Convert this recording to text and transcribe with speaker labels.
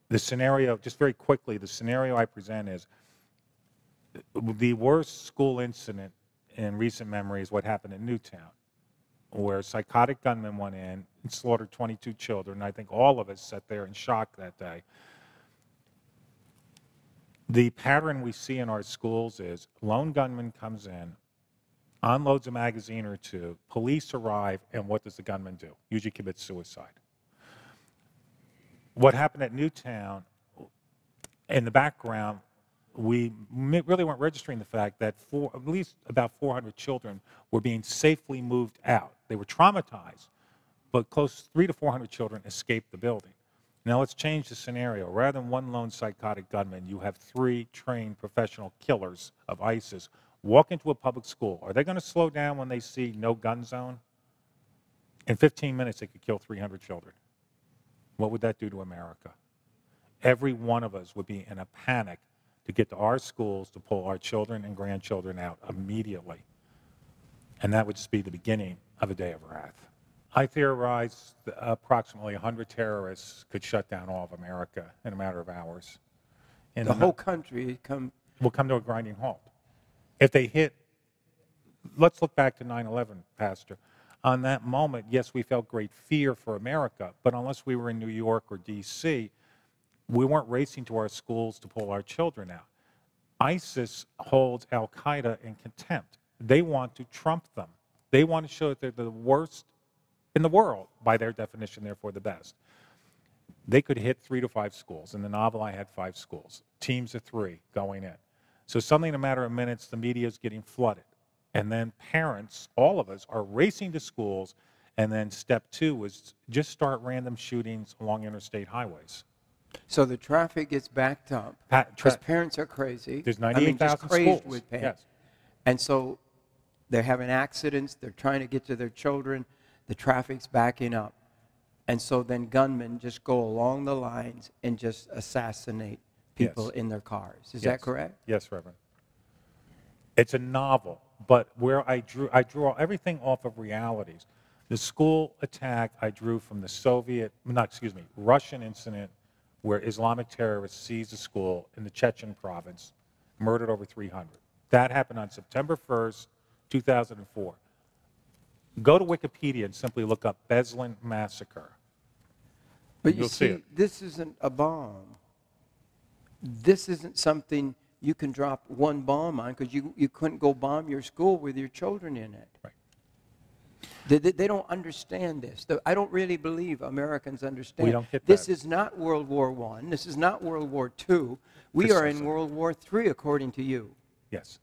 Speaker 1: The scenario, just very quickly, the scenario I present is the worst school incident in recent memory is what happened in Newtown, where a psychotic gunman went in and slaughtered 22 children. I think all of us sat there in shock that day. The pattern we see in our schools is lone gunman comes in, unloads a magazine or two, police arrive, and what does the gunman do? Usually commits suicide. What happened at Newtown, in the background, we really weren't registering the fact that at least about 400 children were being safely moved out. They were traumatized, but close to 300 to 400 children escaped the building. Now let's change the scenario. Rather than one lone psychotic gunman, you have 3 trained professional killers of ISIS walk into a public school. Are they going to slow down when they see no gun zone? In 15 minutes, they could kill 300 children. What would that do to America? Every one of us would be in a panic to get to our schools to pull our children and grandchildren out immediately. And that would just be the beginning of a day of wrath. I theorize that approximately 100 terrorists could shut down all of America in a matter of hours. And
Speaker 2: the whole country
Speaker 1: will come to a grinding halt. If they hit, let's look back to 9/11, Pastor. On that moment, yes, we felt great fear for America, but unless we were in New York or D.C., we weren't racing to our schools to pull our children out. ISIS holds al-Qaeda in contempt. They want to trump them. They want to show that they're the worst in the world, by their definition, therefore the best. They could hit 3 to 5 schools. In the novel, I had 5 schools, teams of 3 going in. So suddenly, in a matter of minutes, the media is getting flooded. And then parents, all of us, are racing to schools. And then step 2 is just start random shootings along interstate highways.
Speaker 2: So the traffic gets backed up because parents are crazy.
Speaker 1: There's 98,000 schools.
Speaker 2: With parents.
Speaker 1: Yes.
Speaker 2: And so they're having accidents. They're trying to get to their children. The traffic's backing up. And so then gunmen just go along the lines and just assassinate people in their cars. Is that correct?
Speaker 1: Yes, Reverend. It's a novel, but where I drew everything off of realities. The school attack I drew from the Russian incident where Islamic terrorists seized a school in the Chechen province, murdered over 300. That happened on September 1st, 2004. Go to Wikipedia and simply look up Beslan Massacre.
Speaker 2: But you see, this isn't a bomb. This isn't something you can drop one bomb on because you couldn't go bomb your school with your children in it.
Speaker 1: Right.
Speaker 2: They don't understand this. I don't really believe Americans understand.
Speaker 1: We don't get
Speaker 2: this
Speaker 1: that.
Speaker 2: is not World War I. This is not World War II. We are in World War III, according to you.
Speaker 1: Yes.